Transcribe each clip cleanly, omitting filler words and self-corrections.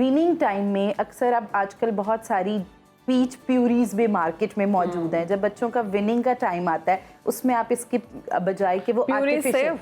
Weaning time में अक्सर अब आजकल बहुत सारी पीच प्यूरीज भी मार्केट में मौजूद हैं। जब बच्चों का विनिंग का टाइम आता है उसमें आप इसकी बजाय कि वो आर्टिफिशियल,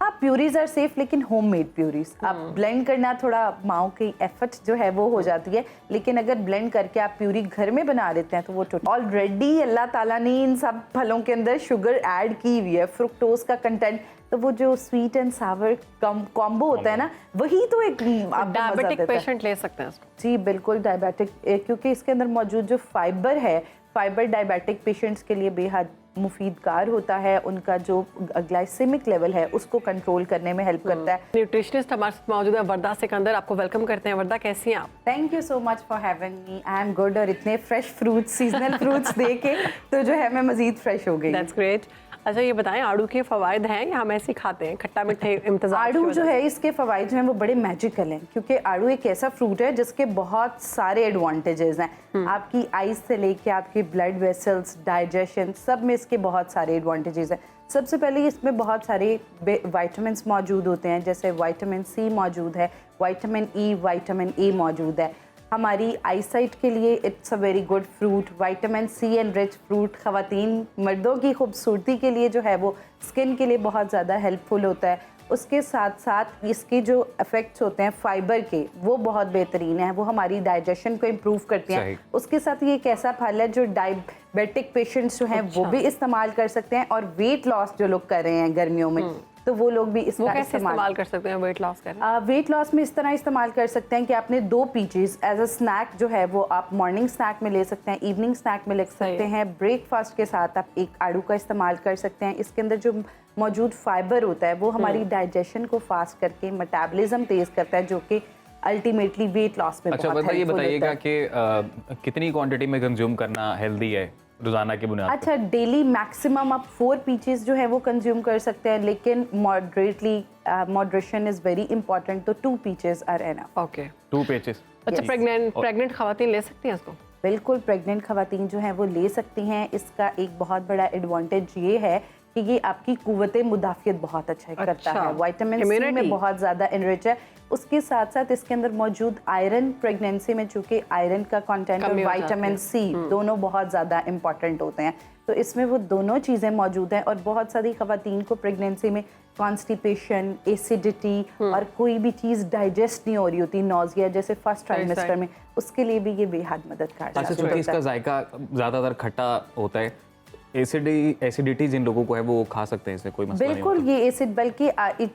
हाँ प्यूरीज आर सेफ, लेकिन होममेड प्यूरीज आप ब्लेंड करना थोड़ा माओ की एफर्ट जो है वो हो जाती है, लेकिन अगर ब्लेंड करके आप प्यूरी घर में बना देते हैं तो वो ऑलरेडी अल्लाह ताला ने इन सब फलों के अंदर शुगर ऐड की हुई है, फ्रुक्टोज का कंटेंट, तो वो जो स्वीट एंड सावर कॉम्बो होता है ना, वही तो एक डायबिटिक पेशेंट ले सकते हैं इसको। जी बिल्कुल डायबिटिक, क्योंकि इसके अंदर मौजूद जो फाइबर है, फाइबर डायबिटिक पेशेंट्स के लिए बेहद मुफीदगार होता है। उनका जो ग्लाइसेमिक लेवल है उसको कंट्रोल करने में हेल्प करता है। न्यूट्रिशनिस्ट हमारे साथ मौजूद है वर्दा सिकंदर, आपको वेलकम करते हैं। वर्दा कैसी हैं आप? Thank you so much for having me, I am good. और इतने फ्रेश फ्रूट्स, सीजनल फ्रूट्स देके तो जो है मैं मजीद फ्रेश हो गई। That's great. अच्छा ये बताएं, आड़ू के फवायद हैं या हम ऐसे ही खाते हैं खट्टा मीठे इम्तिजाज? आड़ू जो है इसके फवायद जो हैं वो बड़े मैजिकल हैं, क्योंकि आड़ू एक ऐसा फ्रूट है जिसके बहुत सारे एडवांटेजेस हैं। आपकी आइज से लेके आपके ब्लड वेसल्स, डाइजेशन, सब में इसके बहुत सारे एडवांटेजेस हैं। सबसे पहले इसमें बहुत सारे विटामिन मौजूद होते हैं, जैसे विटामिन सी मौजूद है, विटामिन ई, विटामिन ए मौजूद है। हमारी आईसाइट के लिए it's a very good fruit. Vitamin C enrich fruit ख़वातीन मर्दों की खूबसूरती के लिए जो है वो स्किन के लिए बहुत ज़्यादा हेल्पफुल होता है। उसके साथ साथ इसके जो इफ़ेक्ट्स होते हैं फाइबर के, वो बहुत बेहतरीन है, वो हमारी डाइजेशन को इम्प्रूव करते हैं। उसके साथ ये एक ऐसा फल है जो डायबिटिक पेशेंट्स जो हैं वो भी इस्तेमाल कर सकते हैं, और वेट लॉस जो लोग कर रहे हैं गर्मियों में तो वो लोग भी इसका इस्तेमाल कर सकते हैं। वेट लॉस करना, वेट लॉस में इस तरह इस्तेमाल कर सकते हैं कि आपने 2 पीचेस एज अ स्नैक जो है वो आप मॉर्निंग स्नैक में ले सकते हैं, इवनिंग स्नैक में ले सकते हैं, ब्रेकफास्ट के साथ आप एक आड़ू का इस्तेमाल कर सकते हैं। इसके अंदर जो मौजूद फाइबर होता है वो हमारी डाइजेशन को फास्ट करके मेटाबॉलिज्म तेज करता है, जो कि अल्टीमेटली वेट लॉस में बहुत हेल्पफुल होता है। ये बताइएगा कि कितनी क्वांटिटी में कंज्यूम करना हेल्दी है रोजाना की बुनियाद पर? अच्छा, डेली मैक्सिमम आप 4 पीचेस जो है वो कंज्यूम कर सकते हैं, लेकिन मॉडरेशन इज वेरी इंपॉर्टेंट, तो 2 peaches are enough. Okay, 2 peaches. अच्छा प्रेग्नेंट खवातीन ले सकती हैं इसको? बिल्कुल, प्रेग्नेंट खवातीन जो हैं वो ले सकती हैं। इसका एक बहुत बड़ा एडवांटेज ये है कि ये आपकी कुव्वते मुदाफ़ियत बहुत अच्छा करता है। विटामिन सी में बहुत ज़्यादा एनरिच है। उसके साथ साथ इसके अंदर मौजूद आयरन, प्रेगनेंसी में चूँकि आयरन का कंटेंट और विटामिन सी दोनों बहुत ज़्यादा इंपॉर्टेंट होते हैं, तो इसमें वो दोनों चीज़ें मौजूद हैं। और बहुत सारी ख़वातीन को प्रेगनेंसी में कॉन्स्टिपेशन, एसिडिटी और कोई भी चीज़ डाइजेस्ट नहीं हो रही होती, नौजिया जैसे फर्स्ट ट्राइमेस्टर में, उसके लिए भी ये बेहद मददगार है। अच्छा, चूँकि इसका जायका ज़्यादातर खट्टा होता है, एसिडिटी जिन लोगों को है वो खा सकते हैं, इससे कोई मसला नहीं होता? बिल्कुल, ये एसिड, बल्कि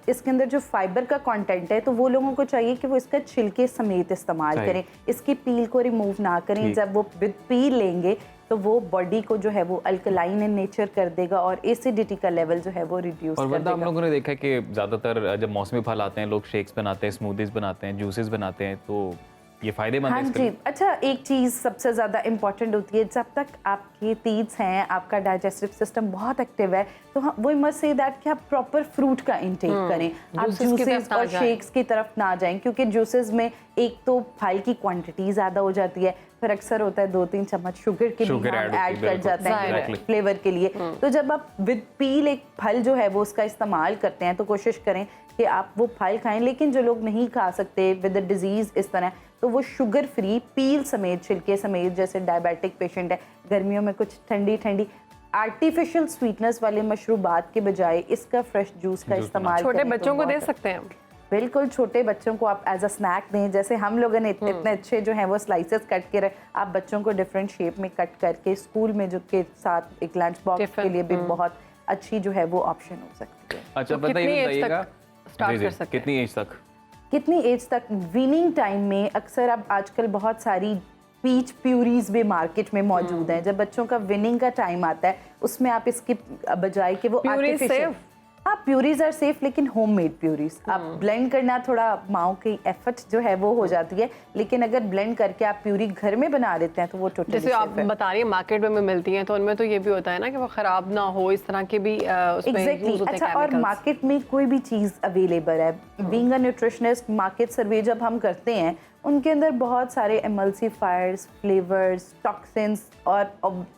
इसके अंदर जो फाइबर का कंटेंट है तो वो लोगों को चाहिए कि वो इसका छिलके समेत इस्तेमाल करें, इसकी पील को रिमूव ना करें। जब वो पील लेंगे तो वो बॉडी को जो है वो अल्कलाइन इन नेचर कर देगा और एसिडिटी का लेवल जो है वो रिड्यूस कर देगा। हम लोगों ने देखा है कि ज़्यादातर जब मौसमी फल आते हैं लोग शेक्स बनाते हैं, स्मूदीज बनाते हैं, जूसेस बनाते हैं, तो ये फायदेमंद है? हाँ जी। अच्छा, एक चीज़ सबसे ज़्यादा इम्पॉर्टेंट होती है, जब तक आपके टीथ्स हैं, आपका डाइजेस्टिव सिस्टम बहुत एक्टिव है, तो वो मस्ट से दैट कि आप प्रॉपर फ्रूट का इंटेक करें, आप जूसेस और शेक्स की तरफ ना जाएं, क्योंकि जूसेस में एक तो फल की क्वांटिटी ज़्यादा हो जाती है, फिर अक्सर होता है 2-3 चम्मच शुगर के भी ऐड कर जाते हैं फ्लेवर के लिए। तो जब आप विद पील एक फल जो है वो उसका इस्तेमाल करते हैं तो कोशिश करें कि आप वो फल खाएं। लेकिन जो लोग नहीं खा सकते विद द डिजीज़ इस तरह, तो वो शुगर फ्री पील समेत, छिलके समेत, जैसे डायबिटिक पेशेंट है, गर्मियों में कुछ ठंडी ठंडी आर्टिफिशियल स्वीटनेस वाले मशरूबात के बजाय इसका फ्रेश जूस का इस्तेमाल छोटे बच्चों को दे सकते हैं। बिल्कुल, छोटे बच्चों को आप एज अ स्नैक दें। जैसे हम लोगों ने इतने अच्छे जो हैं वो स्लाइसेस कट के आप बच्चों को डिफरेंट शेप में कट करके स्कूल में जो के साथ एक लंच बॉक्स के लिए भी बहुत अच्छी जो है वो ऑप्शन हो सकती है। अच्छा, बताइएगा कितनी एज तक वीनिंग टाइम में अक्सर अब आजकल बहुत सारी पीच प्यूरीज भी मार्केट में मौजूद हैं। जब बच्चों का विनिंग का टाइम आता है उसमें आप इसकी बजाय कि वो आर्टिफिशियल, हाँ प्यूरीज आर सेफ, लेकिन होममेड प्यूरीज आप ब्लेंड करना थोड़ा माओ की एफर्ट जो है वो हो जाती है, लेकिन अगर ब्लेंड करके आप प्यूरी घर में बना देते हैं तो वो टोटली जैसे आप बता रही हैं मार्केट में मिलती हैं, तो उनमें तो ये भी होता है ना कि वो खराब ना हो, इस तरह के भी उसमें यूज होते हैं। अच्छा, और मार्केट में कोई भी चीज़ अवेलेबल है, बीइंग अ न्यूट्रिशनिस्ट, मार्केट सर्वे जब हम करते हैं उनके अंदर बहुत सारे एमल्सीफायर्स, फ्लेवर्स, टॉक्सिन्स, और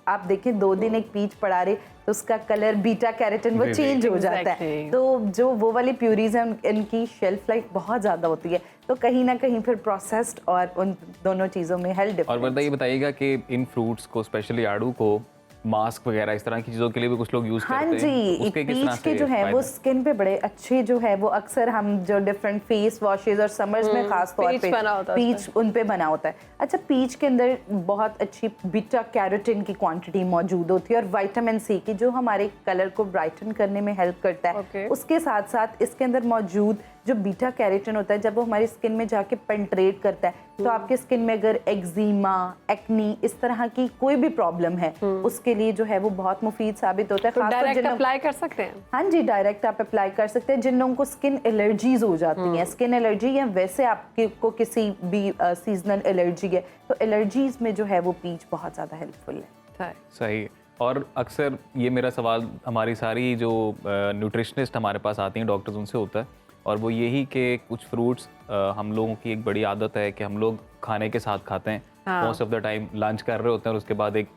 आप देखें 2 दिन एक पीच पड़ा रहे तो उसका कलर बीटा कैरोटीन वो चेंज हो जाता है। तो जो वो वाली प्यूरीज हैं इनकी शेल्फ लाइफ बहुत ज़्यादा होती है, तो कहीं ना कहीं फिर प्रोसेस्ड और उन दोनों चीज़ों में हेल्थ और डिफरेंस। वरदा ये बताइएगा कि इन फ्रूट्स को स्पेशली आड़ू को मास्क वगैरह इस तरह की चीज़ों के लिए भी कुछ लोग यूज़ हाँ करते जी, हैं, उसके किस तरह पीच के से जो है वो फायदे? स्किन पे बड़े अच्छे जो है वो अक्सर हम जो डिफरेंट फेस वॉशेज और समर्स में खास तौर पीच पे बना होता है पीच उन पे बना होता है। अच्छा, पीच के अंदर बहुत अच्छी बीटा कैरोटीन की क्वांटिटी मौजूद होती है और विटामिन सी की जो हमारे कलर को ब्राइटन करने में हेल्प करता है। Okay. उसके साथ साथ इसके अंदर मौजूद जो बीटा कैरोटीन होता है जब वो हमारी स्किन में जाके पेंट्रेट करता है तो आपके स्किन में अगर एक्जिमा, एक्नी इस तरह की कोई भी प्रॉब्लम है उसके लिए जो है वो बहुत मुफीद साबित होता है। तो खासतौर डायरेक्ट जिन लोग- अप्लाई कर सकते हैं? हाँ जी, डायरेक्ट आप अप्लाई कर सकते हैं। जिन लोगों को स्किन एलर्जीज हो जाती हैं, स्किन एलर्जी या वैसे आपके को किसी भी सीजनल एलर्जी है तो एलर्जीज में जो है वो पीच बहुत ज़्यादा हेल्पफुल है। सही। और अक्सर ये मेरा सवाल हमारी सारी जो न्यूट्रिशनिस्ट हमारे पास आती हैं डॉक्टर्स उनसे होता है और वो यही कि कुछ फ्रूट्स हम लोगों की एक बड़ी आदत है कि हम लोग खाने के साथ खाते हैं। हाँ। Most of the time lunch कर रहे होते हैं और उसके बाद एक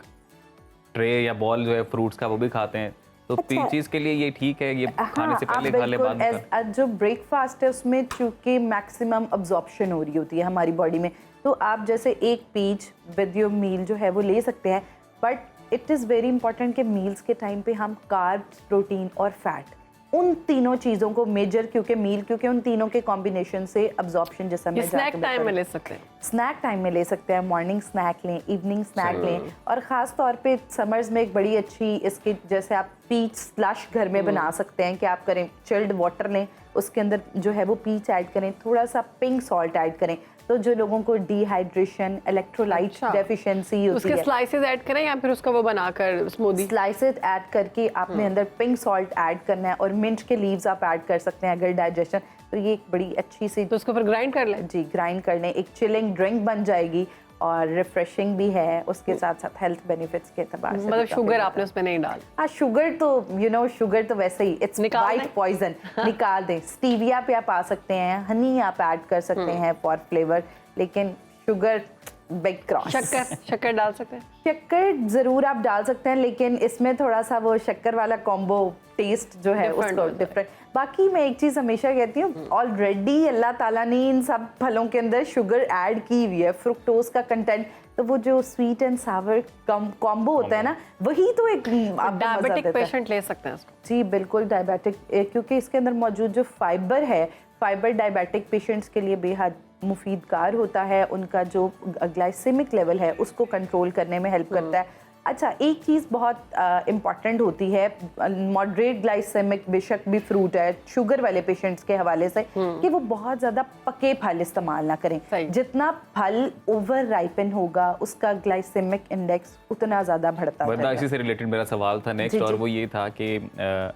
ट्रे या बॉल जो है फ्रूट्स का वो भी खाते हैं। तो पीचीज के लिए ये ठीक है, ये खाने से पहले खा ले बाद में खा ले? जो ब्रेकफास्ट है उसमें चूंकि मैक्सिमम अब्जॉर्प्शन हो रही होती है हमारी बॉडी में, तो आप जैसे एक पीच विद योर मील जो है वो ले सकते हैं। But it is very important कि मील्स के टाइम पे हम कार्ब्स, प्रोटीन और फैट उन तीनों चीज़ों को मेजर, क्योंकि उन तीनों के कॉम्बिनेशन से अब्जॉर्प्शन जैसा मैं स्नैक टाइम में ले सकते हैं? स्नैक टाइम में ले सकते हैं। मॉर्निंग स्नैक लें, इवनिंग स्नैक लें। और ख़ास तौर पे समर्स में एक बड़ी अच्छी इसकी जैसे आप पीच स्लश घर में बना सकते हैं कि आप करें चिल्ड वाटर लें, उसके अंदर जो है वो पीच ऐड करें, थोड़ा सा पिंक सॉल्ट ऐड करें। तो जो लोगों को डिहाइड्रेशन, इलेक्ट्रोलाइट अच्छा। डेफिशिएंसी होती उसके है, स्लाइसेस ऐड करें या फिर उसका वो बनाकर स्मूदी? स्लाइसेस ऐड करके आपने अंदर पिंक सॉल्ट ऐड करना है और मिंट के लीव्स आप ऐड कर सकते हैं अगर डाइजेशन। तो ये एक बड़ी अच्छी सी तो उसको फिर ग्राइंड कर लें? जी, ग्राइंड कर लें, एक चिलिंग ड्रिंक बन जाएगी और रिफ्रेशिंग भी है, उसके साथ साथ हेल्थ बेनिफिट्स के एतबार से। मतलब शुगर आपने उसमें नहीं डाल? हाँ, शुगर तो शुगर तो वैसे ही इट्स निकाल वाइट दें? पॉइजन, निकाल दें। स्टीविया पे आप आ सकते हैं, हनी आप ऐड कर सकते हैं फॉर फ्लेवर, लेकिन शुगर बिग क्रॉस। शक्कर डाल सकते हैं? शक्कर जरूर आप डाल सकते हैं, लेकिन इसमें थोड़ा सा वो शक्कर वाला कॉम्बो टेस्ट जो है Different उसको होता है। डिफरेंट। बाकी मैं एक चीज़ हमेशा कहती हूँ, ऑलरेडी अल्लाह ताला ने इन सब फलों के अंदर शुगर ऐड की हुई है, फ्रुक्टोज का कंटेंट, तो वो जो स्वीट एंड सावर कॉम्बो होता है ना, वही तो एक आपको मजा डायबिटिक देता है। पेशेंट ले सकते हैं उसको? जी बिल्कुल, डायबिटिक, क्योंकि इसके अंदर मौजूद जो फाइबर है, फाइबर डायबिटिक पेशेंट्स के लिए बेहद मुफीदकार होता है। उनका जो ग्लाइसेमिक लेवल है उसको कंट्रोल करने में हेल्प करता है। अच्छा, एक चीज़ बहुत इम्पॉर्टेंट होती है, मॉडरेट ग्लाइसेमिक बेशक भी फ्रूट है शुगर वाले पेशेंट्स के हवाले से, कि वो बहुत ज़्यादा पके फल इस्तेमाल ना करें। सही। जितना फल ओवर राइपन होगा उसका ग्लाइसेमिक इंडेक्स उतना ज़्यादा बढ़ता वरना जाएगा। इसी से रिलेटेड मेरा सवाल था नेक्स्ट, जी, और जी। वो ये था कि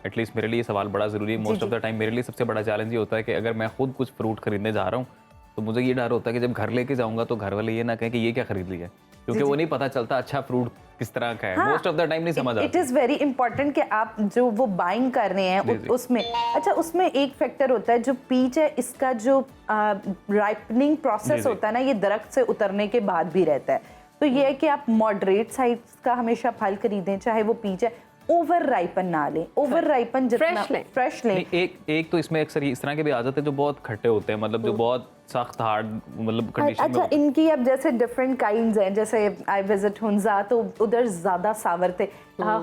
एटलीस्ट मेरे लिए ये सवाल बड़ा ज़रूरी है। मोस्ट ऑफ द टाइम मेरे लिए सबसे बड़ा चैलेंज ये होता है कि अगर मैं खुद कुछ फ्रूट खरीदने जा रहा हूँ तो मुझे ये डर होता है कि जब घर लेके जाऊंगा तो घर वाले ये ना कहें कि ये क्या खरीद लिया, क्योंकि वो नहीं पता चलता अच्छा फ्रूट किस तरह का है। मोस्ट ऑफ द टाइम नहीं समझ इट आता। इज़ वेरी इंपॉर्टेंट कि आप जो वो बाइंग कर रहे हैं जी, जी। उसमें, अच्छा उसमें एक फैक्टर होता है, जो पीच है इसका जो राइपनिंग जी, प्रोसेस जी। होता है ना, ये दरख्त से उतरने के बाद भी रहता है। तो ये है कि आप मॉडरेट साइज का हमेशा फल खरीदें, चाहे वो पीच है, ओवर राइपन ना लें। ओवर राइपन जितना Fresh लें। फ्रेश लें। नहीं, एक तो इसमें अक्सर इस तरह के भी आ जाते हैं जो बहुत खट्टे होते हैं, मतलब जो बहुत सख्त हार्ड मतलब कंडीशन में अच्छा, होते हैं। इनकी अब जैसे डिफरेंट काइंड्स हैं, जैसे आई विजिट हुंजा तो उधर ज्यादा सावर थे।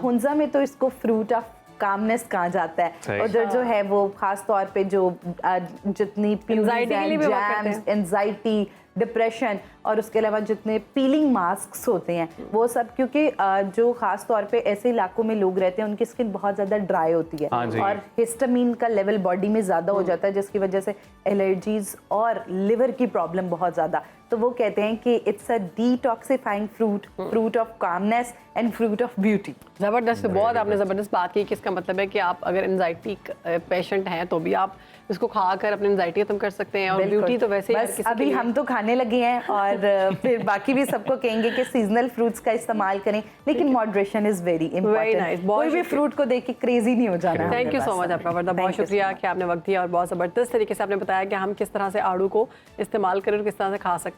हुंजा में तो इसको फ्रूट ऑफ कामनेस कहा जाता है। सही। उधर जो है वो खास तौर पे जो जितनी Anxiety के लिए भी work करते हैं। एंजाइटी, डिप्रेशन और उसके अलावा जितने पीलिंग मास्क होते हैं वो सब, क्योंकि जो खास तौर पे ऐसे इलाकों में लोग रहते हैं उनकी स्किन बहुत ज़्यादा ड्राई होती है हाँ जी। और हिस्टामिन का लेवल बॉडी में ज़्यादा हो जाता है, जिसकी वजह से एलर्जीज और लिवर की प्रॉब्लम बहुत ज़्यादा। तो वो कहते हैं कि it's a detoxifying fruit, fruit of calmness and fruit of beauty. ज़बरदस्त, बहुत आपने ज़बरदस्त बात की कि इसका मतलब है कि आप अगर एंजाइटी पेशेंट हैं तो भी आप इसको खाकर अपनी एंजाइटी खत्म कर सकते हैं, और ब्यूटी तो वैसे ही हर बस किसी के अभी लिए- हम तो खाने लगे हैं और फिर बाकी भी सबको कहेंगे कि सीजनल फ्रूट्स का इस्तेमाल करें, लेकिन moderation is very nice, important. बहुत कोई भी शुक्रिया। फ्रूट को देख के क्रेजी नहीं हो जाना। थैंक यू सो मच आपका वर्दा, बहुत शुक्रिया कि आपने वक्त दिया और बहुत ज़बरदस्त तरीके से आपने बताया कि हम किस तरह से आड़ू को इस्तेमाल करें और किस तरह से खा सकते हैं।